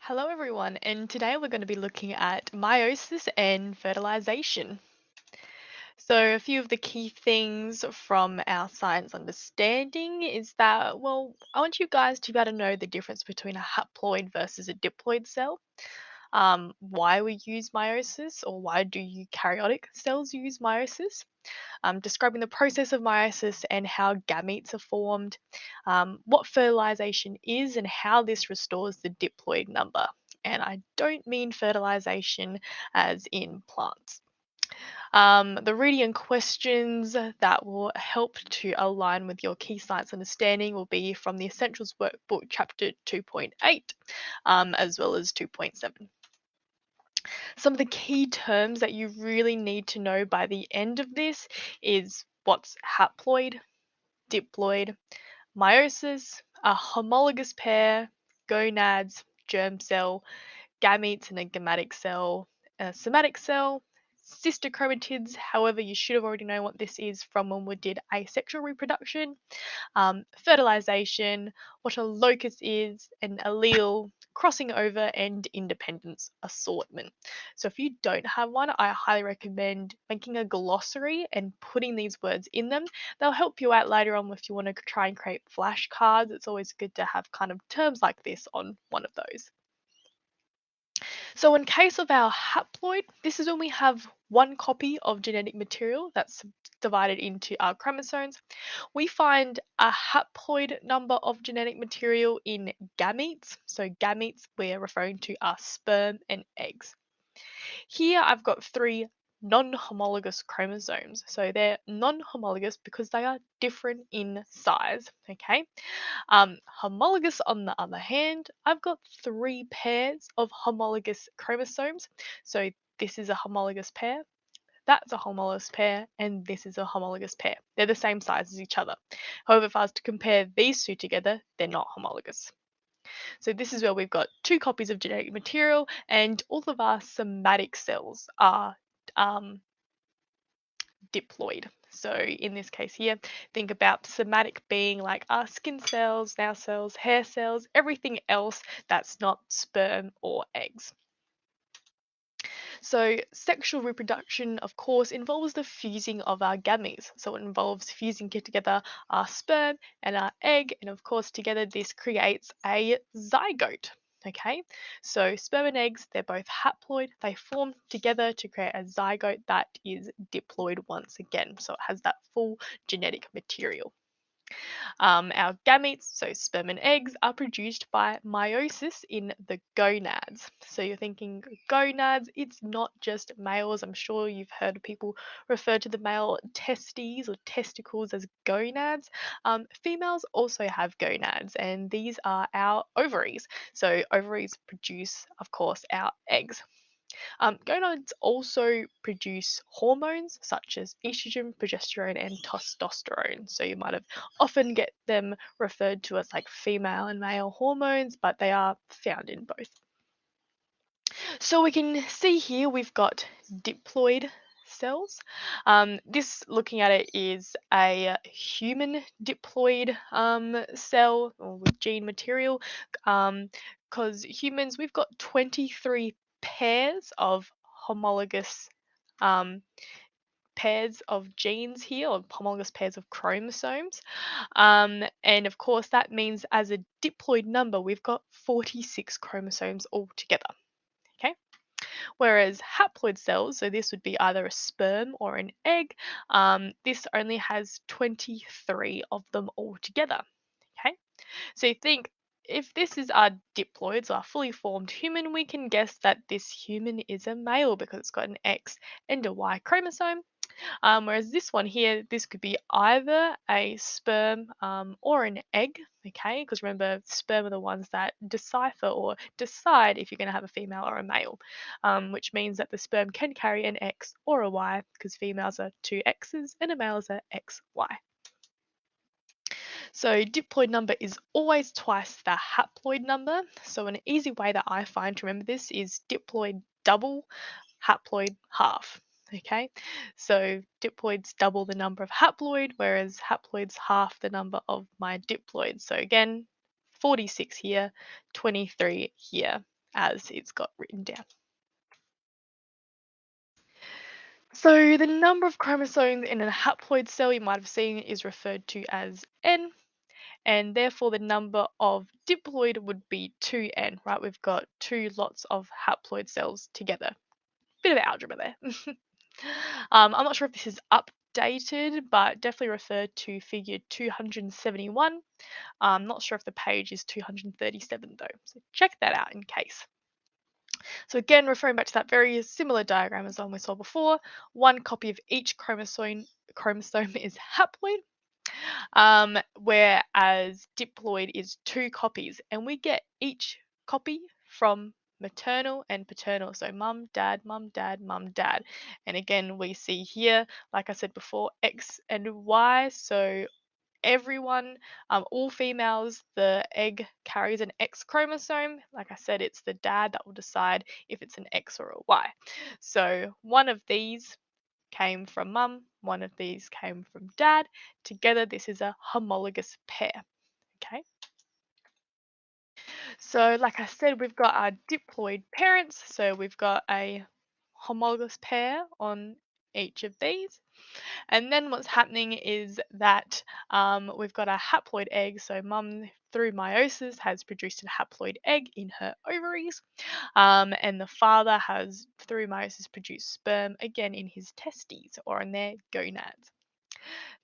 Hello, everyone, and today we're going to be looking at meiosis and fertilization. So, a few of the key things from our science understanding is that, well, I want you guys to be able to know the difference between a haploid versus a diploid cell, why we use meiosis, or why do eukaryotic cells use meiosis, describing the process of meiosis and how gametes are formed, what fertilization is, and how this restores the diploid number. And I don't mean fertilization as in plants. The reading and questions that will help to align with your key science understanding will be from the Essentials Workbook, Chapter 2.8, as well as 2.7. Some of the key terms that you really need to know by the end of this is what's haploid, diploid, meiosis, a homologous pair, gonads, germ cell, gametes in a gametic cell, a somatic cell, sister chromatids. However, you should have already known what this is from when we did asexual reproduction, fertilization, what a locus is, an allele, crossing over, and independence assortment. So if you don't have one, I highly recommend making a glossary and putting these words in them. They'll help you out later on if you want to try and create flashcards. It's always good to have kind of terms like this on one of those. So in case of our haploid, this is when we have one copy of genetic material that's divided into our chromosomes. We find a haploid number of genetic material in gametes. So gametes we're referring to are sperm and eggs. Here I've got three non-homologous chromosomes. So they're non-homologous because they are different in size, okay? Homologous, on the other hand, I've got three pairs of homologous chromosomes. So this is a homologous pair, that's a homologous pair, and this is a homologous pair. They're the same size as each other. However, if I was to compare these two together, they're not homologous. So this is where we've got two copies of genetic material, and all of our somatic cells are um, diploid. So in this case here, think about somatic being like our skin cells, nail cells, hair cells, everything else that's not sperm or eggs. So sexual reproduction, of course, involves the fusing of our gametes. So it involves fusing together our sperm and our egg, and of course, together this creates a zygote. Okay, so sperm and eggs, they're both haploid. They form together to create a zygote that is diploid once again. So it has that full genetic material. Our gametes, so sperm and eggs, are produced by meiosis in the gonads. So you're thinking gonads, it's not just males. I'm sure you've heard people refer to the male testes or testicles as gonads. Females also have gonads, and these are our ovaries. So ovaries produce, of course, our eggs. Gonads also produce hormones such as estrogen, progesterone, and testosterone. So you might have often get them referred to as like female and male hormones, but they are found in both. So we can see here we've got diploid cells. This, looking at it, is a human diploid cell or with gene material. Because humans, we've got 23 pairs of homologous um, pairs of genes here, or homologous pairs of chromosomes. And of course, that means as a diploid number, we've got 46 chromosomes altogether. Okay. Whereas haploid cells, so this would be either a sperm or an egg, this only has 23 of them altogether. Okay, so you think if this is our diploids, our fully formed human, we can guess that this human is a male because it's got an X and a Y chromosome. Whereas this one here, this could be either a sperm or an egg, okay? Because remember, sperm are the ones that decipher or decide if you're going to have a female or a male, which means that the sperm can carry an X or a Y because females are two X's and a male is a XY. So diploid number is always twice the haploid number. So an easy way that I find to remember this is diploid double, haploid half. Okay, so diploids double the number of haploid, whereas haploids half the number of my diploids. So again, 46 here, 23 here. as it's got written down. So the number of chromosomes in a haploid cell you might have seen is referred to as N, and therefore the number of diploid would be 2N, right? We've got two lots of haploid cells together. Bit of algebra there. I'm not sure if this is updated, but definitely refer to figure 271. I'm not sure if the page is 237 though, so check that out in case. So again, referring back to that very similar diagram as the one we saw before, one copy of each chromosome is haploid, whereas diploid is two copies, and we get each copy from maternal and paternal. So mum, dad, mum, dad, mum, dad. And again, we see here, like I said before, X and Y. So everyone, all females, the egg carries an X chromosome. Like I said, it's the dad that will decide if it's an X or a Y. So one of these came from mum, one of these came from dad. Together, this is a homologous pair. Okay. So, like I said, we've got our diploid parents. So we've got a homologous pair on each of these. And then what's happening is that we've got a haploid egg. So mum, through meiosis, has produced a haploid egg in her ovaries. And the father has, through meiosis, produced sperm, again in his testes or in their gonads.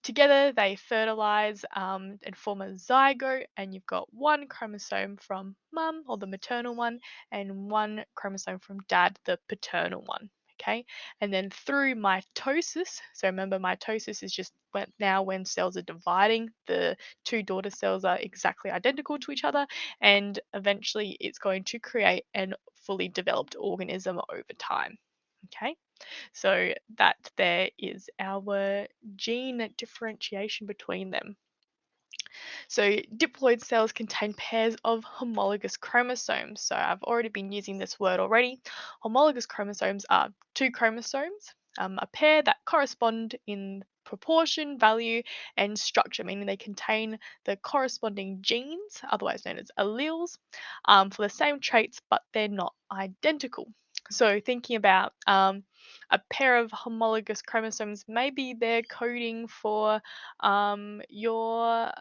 Together, they fertilize and form a zygote, and you've got one chromosome from mum, or the maternal one, and one chromosome from dad, the paternal one. Okay, and then through mitosis, so remember, mitosis is just now when cells are dividing, the two daughter cells are exactly identical to each other, and eventually it's going to create a fully developed organism over time. Okay. So that there is our gene differentiation between them. So diploid cells contain pairs of homologous chromosomes. So I've already been using this word already. Homologous chromosomes are two chromosomes, a pair that correspond in proportion, value, and structure, meaning they contain the corresponding genes, otherwise known as alleles, for the same traits, but they're not identical. So thinking about a pair of homologous chromosomes, maybe they're coding for your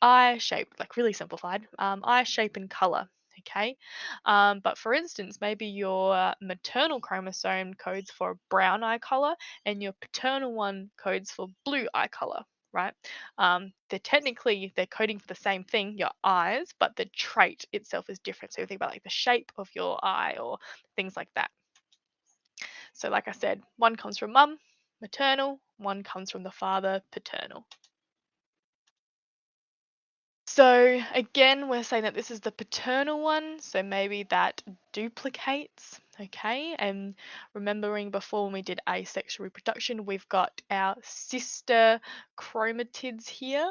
eye shape, like really simplified, eye shape and color. Okay. But for instance, maybe your maternal chromosome codes for brown eye color and your paternal one codes for blue eye color, right? They're coding for the same thing, your eyes, but the trait itself is different. So you think about like the shape of your eye or things like that. So like I said, one comes from mum, maternal, one comes from the father, paternal. So again, we're saying that this is the paternal one, so maybe that duplicates, okay? And remembering before when we did asexual reproduction, we've got our sister chromatids here,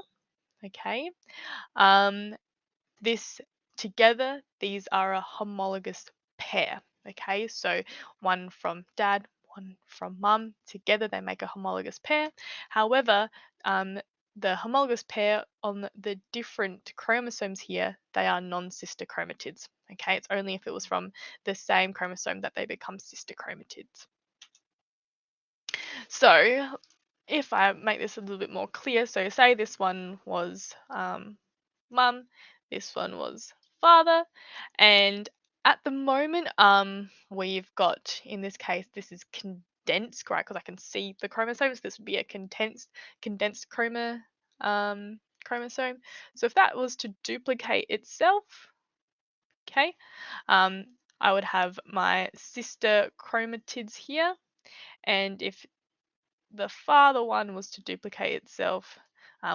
okay? Um, this together, these are a homologous pair, okay? So one from dad, one from mum, together they make a homologous pair. However, the homologous pair on the different chromosomes here, they are non-sister chromatids, okay? It's only if it was from the same chromosome that they become sister chromatids. So if I make this a little bit more clear, so say this one was mum, this one was father, and at the moment, we've got, in this case, this is condensed, right? Because I can see the chromosomes. This would be a condensed chromosome. So if that was to duplicate itself, okay, um, I would have my sister chromatids here, and if the father one was to duplicate itself,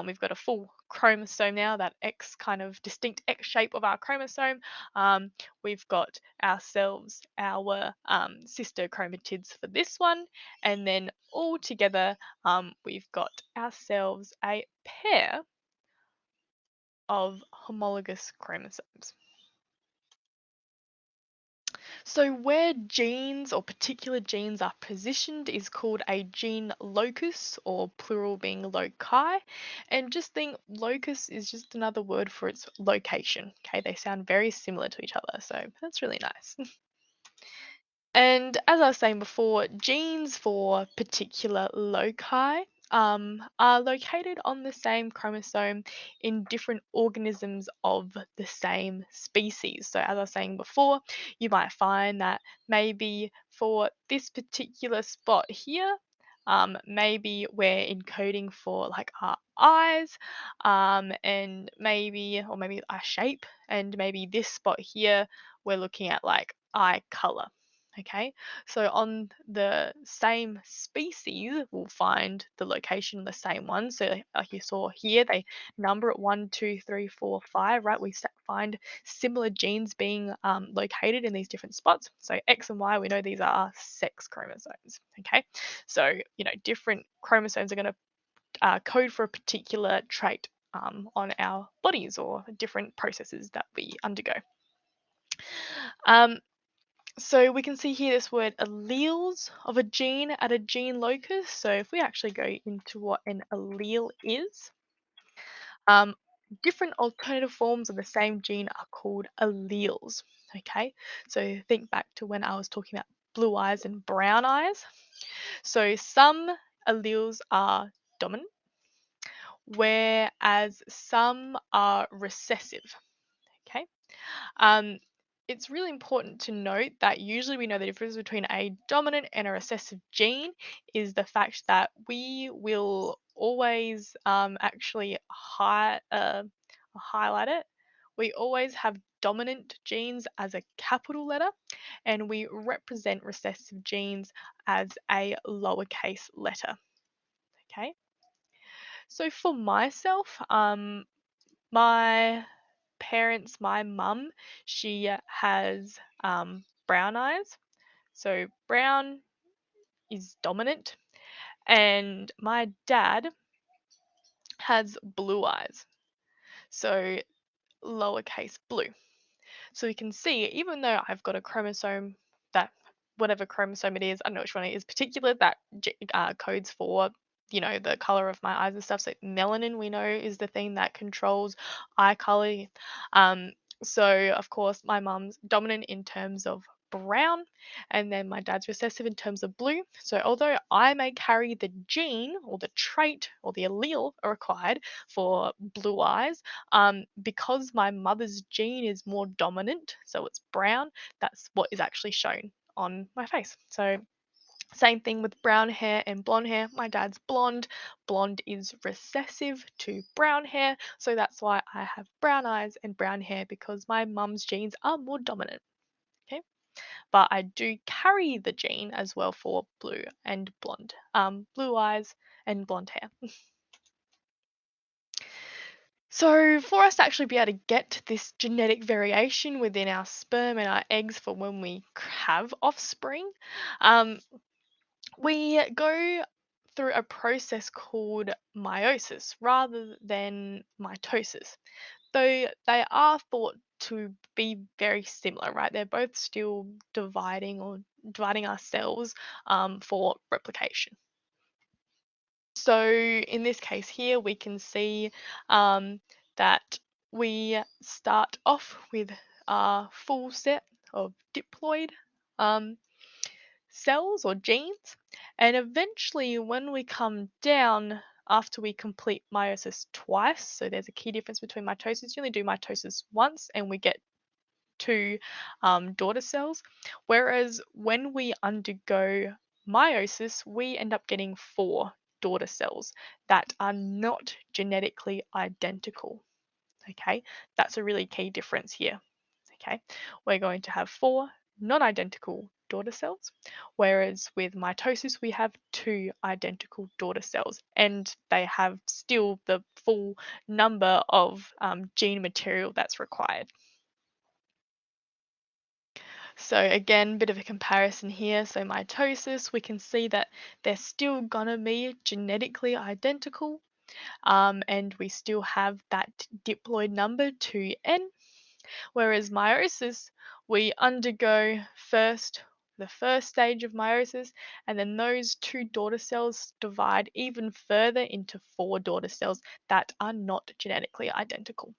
we've got a full chromosome now, that X kind of distinct X shape of our chromosome. We've got ourselves our sister chromatids for this one, and then all together we've got ourselves a pair of homologous chromosomes. So, where genes or particular genes are positioned is called a gene locus, or plural being loci. And just think locus is just another word for its location. Okay, they sound very similar to each other, so that's really nice. And as I was saying before, genes for particular loci are located on the same chromosome in different organisms of the same species. So, as I was saying before, you might find that maybe for this particular spot here, maybe we're encoding for like our eyes, and maybe our shape, and maybe this spot here, we're looking at like eye color. Okay, so on the same species, we'll find the location of the same one. So, like you saw here, they number it 1, 2, 3, 4, 5, right? Find similar genes being located in these different spots. So, X and Y, we know these are our sex chromosomes. Okay, so different chromosomes are going to code for a particular trait on our bodies or different processes that we undergo. Um, so we can see here this word alleles of a gene at a gene locus. So if we actually go into what an allele is, um, different alternative forms of the same gene are called alleles. Okay, so think back to when I was talking about blue eyes and brown eyes. So some alleles are dominant, whereas some are recessive. Okay. Um, it's really important to note that usually we know the difference between a dominant and a recessive gene is the fact that we will always actually highlight it. We always have dominant genes as a capital letter, and we represent recessive genes as a lowercase letter. Okay. So for myself, my parents, my mum, she has brown eyes. So brown is dominant. And my dad has blue eyes. So lowercase blue. So we can see, even though I've got a chromosome that, whatever chromosome it is, I don't know which one it is particular, that codes for, the color of my eyes and stuff. So melanin, we know, is the thing that controls eye color. Um, so of course, my mum's dominant in terms of brown, and then my dad's recessive in terms of blue. So although I may carry the gene or the trait or the allele required for blue eyes, because my mother's gene is more dominant, so it's brown, that's what is actually shown on my face. So, same thing with brown hair and blonde hair. My dad's blonde. Blonde is recessive to brown hair, so that's why I have brown eyes and brown hair because my mum's genes are more dominant. Okay, but I do carry the gene as well for blue and blonde, blue eyes and blonde hair. So, for us to actually be able to get this genetic variation within our sperm and our eggs for when we have offspring, um, we go through a process called meiosis rather than mitosis. Though they are thought to be very similar, right? They're both still dividing our cells for replication. So in this case here, we can see that we start off with a full set of diploid um, cells or genes, and eventually when we come down after we complete meiosis twice, so there's a key difference between mitosis. You only do mitosis once and we get two daughter cells, whereas when we undergo meiosis, we end up getting four daughter cells that are not genetically identical. Okay, that's a really key difference here. Okay, we're going to have four non identical daughter cells, whereas with mitosis, we have two identical daughter cells, and they have still the full number of gene material that's required. So again, bit of a comparison here. So mitosis, we can see that they're still gonna be genetically identical, and we still have that diploid number 2n. Whereas meiosis, we undergo first the first stage of meiosis, and then those two daughter cells divide even further into four daughter cells that are not genetically identical.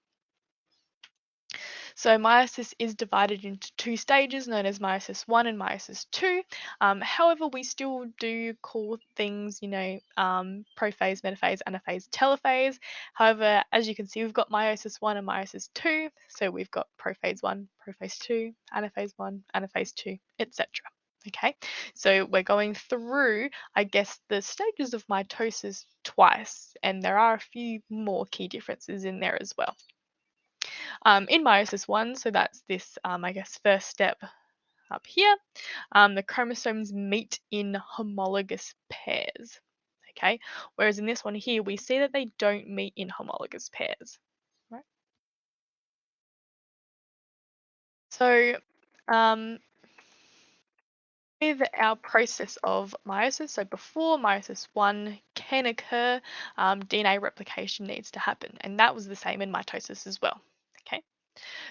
So meiosis is divided into two stages known as meiosis 1 and meiosis 2. However, we still do call things, prophase, metaphase, anaphase, telophase. However, as you can see, we've got meiosis 1 and meiosis 2. So we've got prophase 1, prophase 2, anaphase 1, anaphase 2, etc. Okay, so we're going through, I guess, the stages of mitosis twice, and there are a few more key differences in there as well. In meiosis 1, so that's this, I guess, first step up here, the chromosomes meet in homologous pairs. Okay, whereas in this one here, we see that they don't meet in homologous pairs. Right. So, um, with our process of meiosis, so before meiosis 1 can occur, DNA replication needs to happen, and that was the same in mitosis as well. Okay.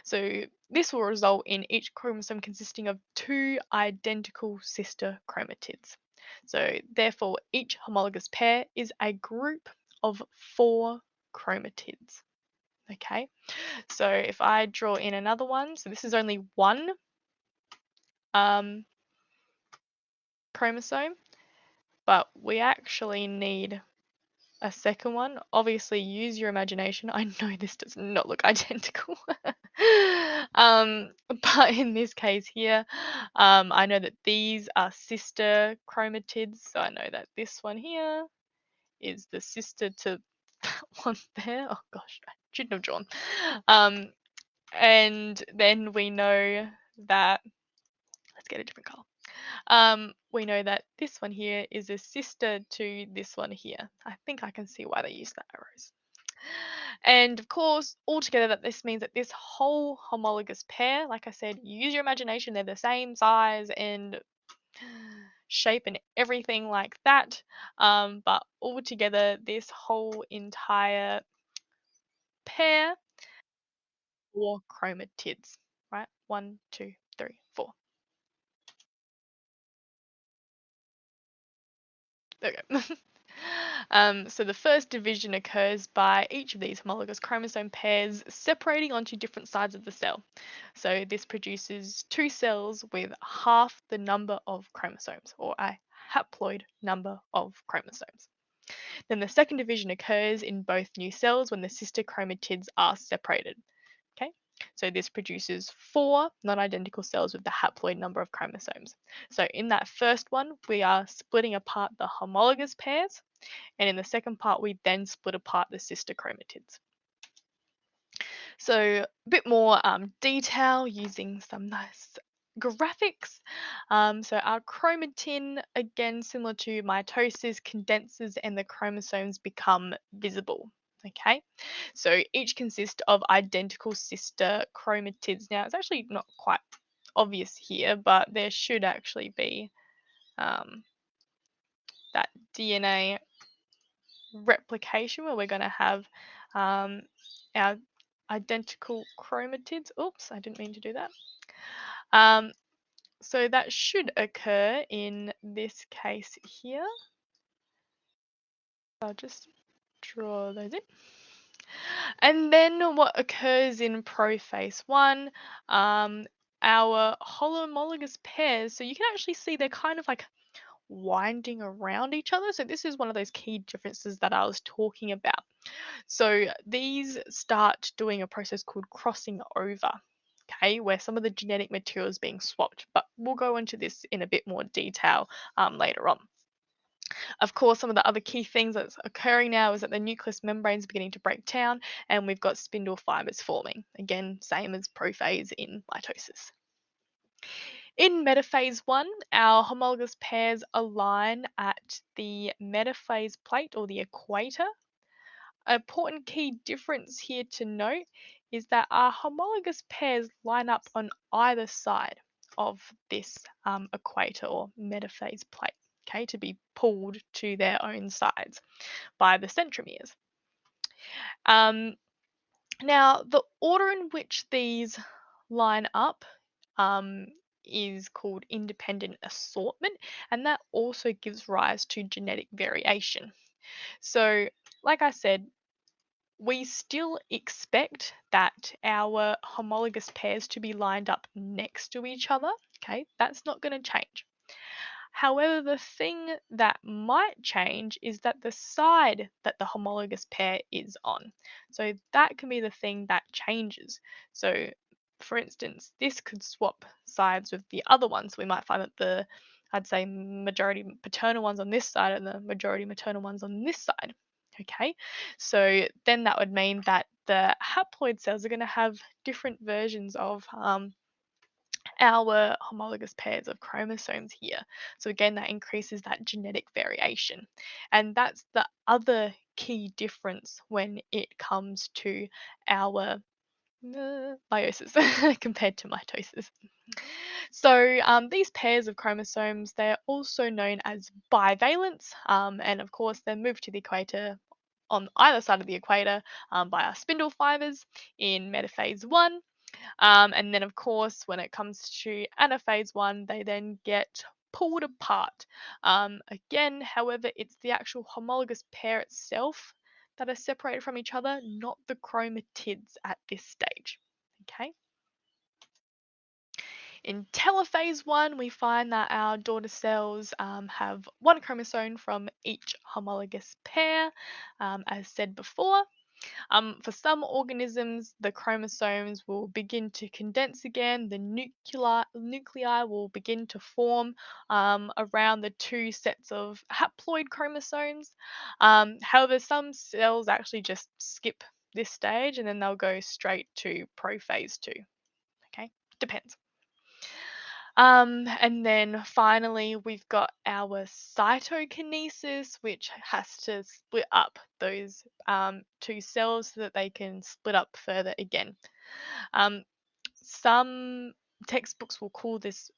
So this will result in each chromosome consisting of two identical sister chromatids. So therefore, each homologous pair is a group of four chromatids. Okay, so if I draw in another one, so this is only one um, chromosome, but we actually need a second one. Obviously, use your imagination. I know this does not look identical. But in this case here, I know that these are sister chromatids. So I know that this one here is the sister to that one there. Oh gosh, I shouldn't have drawn. Um, and then we know that, let's get a different color. We know that this one here is a sister to this one here. I think I can see why they use the arrows. And of course, altogether, that this means that this whole homologous pair, like I said, use your imagination, they're the same size and shape and everything like that. But altogether, this whole entire pair, four chromatids, right? One, two, three, four. Okay. So the first division occurs by each of these homologous chromosome pairs separating onto different sides of the cell. So this produces two cells with half the number of chromosomes, or a haploid number of chromosomes. Then the second division occurs in both new cells when the sister chromatids are separated. Okay, so this produces four non-identical cells with the haploid number of chromosomes. So in that first one, we are splitting apart the homologous pairs, and in the second part, we then split apart the sister chromatids. So a bit more detail using some nice graphics. So our chromatin, again, similar to mitosis, condenses and the chromosomes become visible. Okay, so each consists of identical sister chromatids. Now, it's actually not quite obvious here, but there should actually be that DNA replication where we're going to have our identical chromatids. Oops, I didn't mean to do that. Um, so that should occur in this case here. I'll just draw those in. And then what occurs in prophase 1, our homologous pairs, so you can actually see they're kind of like winding around each other. So this is one of those key differences that I was talking about. So these start doing a process called crossing over, okay, where some of the genetic material is being swapped. But we'll go into this in a bit more detail later on. Of course, some of the other key things that's occurring now is that the nucleus membrane is beginning to break down and we've got spindle fibers forming. Again, same as prophase in mitosis. In metaphase 1, our homologous pairs align at the metaphase plate or the equator. An important key difference here to note is that our homologous pairs line up on either side of this equator or metaphase plate, okay, to be pulled to their own sides by the centromeres. Um, Now, the order in which these line up um, is called independent assortment, and that also gives rise to genetic variation. So, like I said, we still expect that our homologous pairs to be lined up next to each other. Okay, that's not going to change. However, the thing that might change is that the side that the homologous pair is on. So that can be the thing that changes. So, for instance, this could swap sides with the other ones. We might find that I'd say, majority paternal ones on this side and the majority maternal ones on this side. Okay, so then that would mean that the haploid cells are going to have different versions of our homologous pairs of chromosomes here. So again, that increases that genetic variation. And that's the other key difference when it comes to our meiosis compared to mitosis. So these pairs of chromosomes, they're also known as bivalents, and of course they're moved to the equator on either side of the equator by our spindle fibers in metaphase 1, and then, of course, when it comes to anaphase 1, they then get pulled apart. Again, however, it's the actual homologous pair itself that are separated from each other, not the chromatids at this stage. Okay. In telophase 1, we find that our daughter cells have one chromosome from each homologous pair, as said before. For some organisms, the chromosomes will begin to condense again. The nuclei will begin to form around the two sets of haploid chromosomes. However, some cells actually just skip this stage and then they'll go straight to prophase 2. Okay, depends. And then finally, we've got our cytokinesis, which has to split up those two cells so that they can split up further again. Um, some textbooks will call this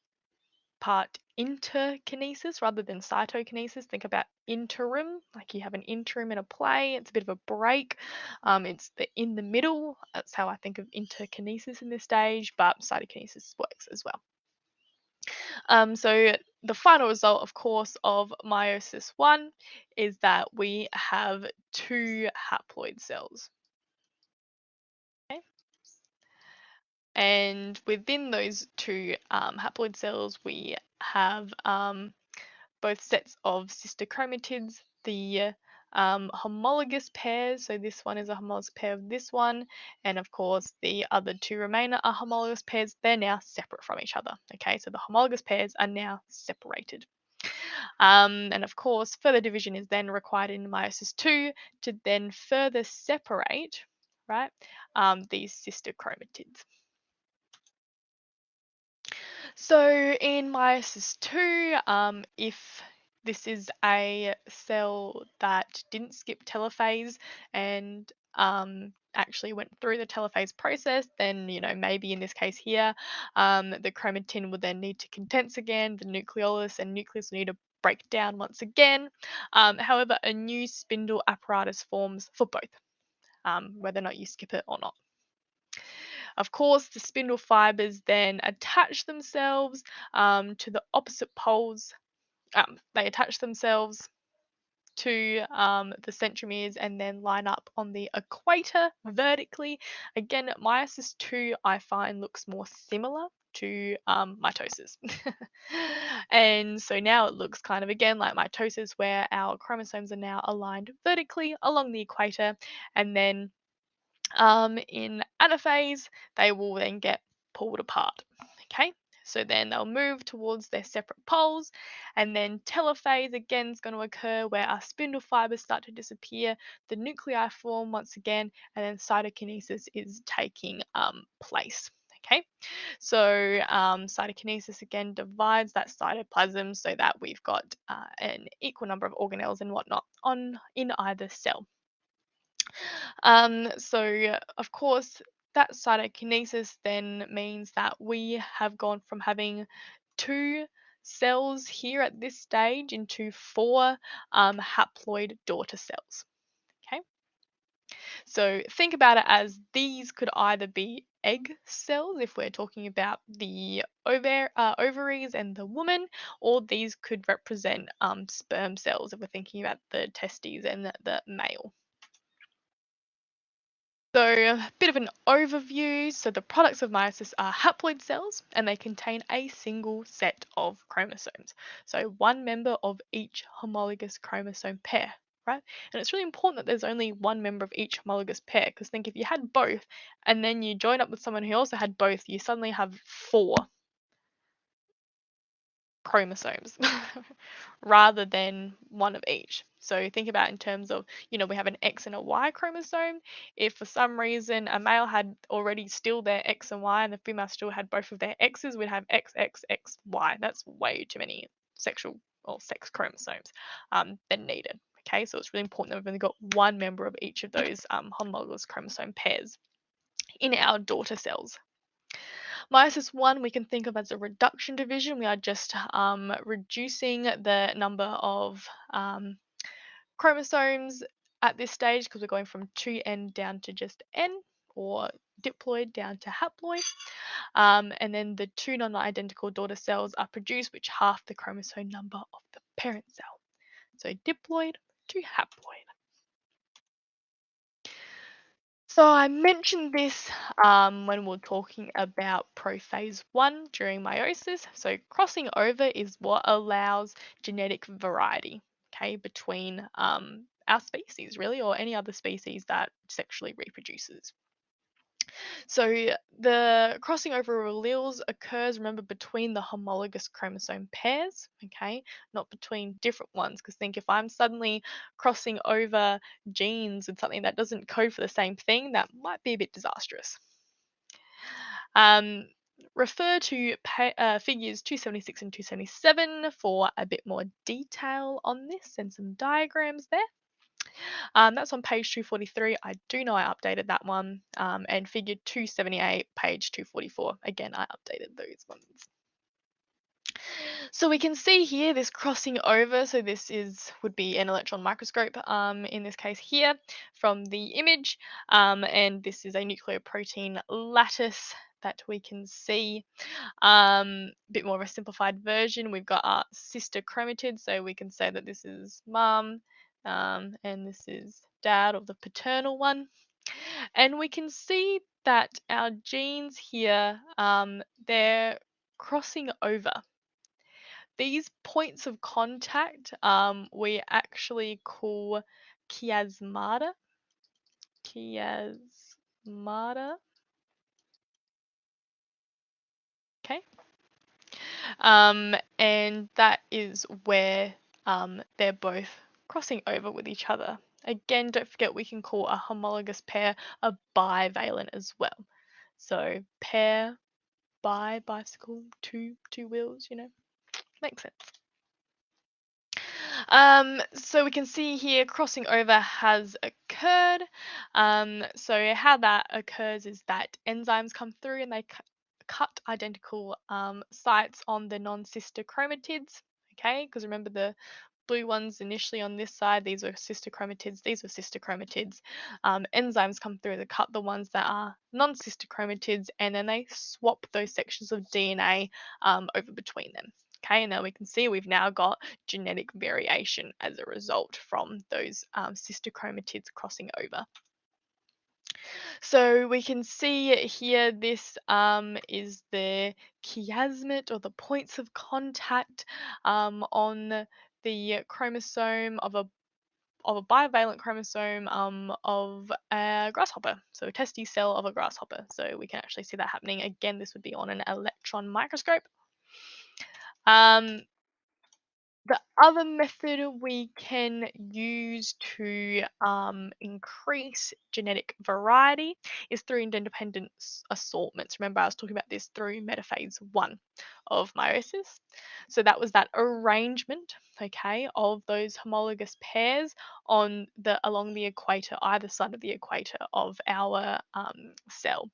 part interkinesis rather than cytokinesis. Think about interim, like you have an interim in a play, it's a bit of a break. It's in the middle. That's how I think of interkinesis in this stage, but cytokinesis works as well. So the final result, of course, of meiosis 1 is that we have two haploid cells. Okay? And within those two haploid cells, we have both sets of sister chromatids, the homologous pairs. So this one is a homologous pair of this one, and of course the other two remainder are homologous pairs. They're now separate from each other. Okay, so the homologous pairs are now separated. And of course, further division is then required in meiosis 2 to then further separate, right, these sister chromatids. So in meiosis 2, if this is a cell that didn't skip telophase and actually went through the telophase process, then maybe in this case here, the chromatin would then need to condense again. The nucleolus and nucleus will need to break down once again. However, a new spindle apparatus forms for both, whether or not you skip it or not. Of course, the spindle fibers then attach themselves to the opposite poles. They attach themselves to the centromeres and then line up on the equator vertically. Again, meiosis 2 I find looks more similar to mitosis. And so now it looks kind of again like mitosis where our chromosomes are now aligned vertically along the equator, and then in anaphase, they will then get pulled apart. Okay, so then they'll move towards their separate poles, and then telophase again is going to occur where our spindle fibers start to disappear, the nuclei form once again, and then cytokinesis is taking place. Okay, so cytokinesis again divides that cytoplasm so that we've got an equal number of organelles and whatnot in either cell. So of course, that cytokinesis then means that we have gone from having two cells here at this stage into four haploid daughter cells. Okay. So think about it as these could either be egg cells if we're talking about the ovaries and the woman, or these could represent sperm cells if we're thinking about the testes and the male. So, a bit of an overview. So, the products of meiosis are haploid cells and they contain a single set of chromosomes. So, one member of each homologous chromosome pair, right? And it's really important that there's only one member of each homologous pair because think if you had both and then you join up with someone who also had both, you suddenly have four chromosomes rather than one of each. So think about in terms of, we have an X and a Y chromosome. If for some reason a male had already still their X and Y and the female still had both of their X's, we'd have X, X, X, Y. That's way too many sexual or sex chromosomes than needed. Okay, so it's really important that we've only got one member of each of those homologous chromosome pairs in our daughter cells. Meiosis one we can think of as a reduction division. We are just reducing the number of chromosomes at this stage because we're going from 2N down to just N, or diploid down to haploid. And then the two non-identical daughter cells are produced, which half the chromosome number of the parent cell. So diploid to haploid. So I mentioned this when we are talking about prophase 1 during meiosis. So crossing over is what allows genetic variety, okay, between our species, really, or any other species that sexually reproduces. So the crossing over of alleles occurs, remember, between the homologous chromosome pairs, okay, not between different ones. Because think if I'm suddenly crossing over genes with something that doesn't code for the same thing, that might be a bit disastrous. Um, Refer to figures 276 and 277 for a bit more detail on this and some diagrams there. That's on page 243. I do know I updated that one. And figure 278, page 244. Again, I updated those ones. So we can see here this crossing over. So this would be an electron microscope in this case here from the image. And this is a nucleoprotein lattice that we can see. A bit more of a simplified version. We've got our sister chromatids. So we can say that this is mum and this is dad, or the paternal one. And we can see that our genes here, they're crossing over. These points of contact we actually call chiasmata. Chiasmata. Okay. And that is where they're both crossing over with each other. Again, don't forget we can call a homologous pair a bivalent as well. So pair, bicycle, two wheels, makes sense. So we can see here crossing over has occurred. So how that occurs is that enzymes come through and they cut identical sites on the non-sister chromatids. Okay, because remember the blue ones initially on this side, these are sister chromatids, these are sister chromatids. Enzymes come through to cut the ones that are non-sister chromatids, and then they swap those sections of DNA over between them. Okay, and now we can see we've now got genetic variation as a result from those sister chromatids crossing over. So we can see here this is the chiasmat, or the points of contact on the chromosome of a bivalent chromosome of a grasshopper, so a testes cell of a grasshopper. So we can actually see that happening. Again, this would be on an electron microscope. Um, the other method we can use to increase genetic variety is through independent assortments. Remember, I was talking about this through metaphase 1 of meiosis. So that was that arrangement, okay, of those homologous pairs along the equator, either side of the equator of our cell.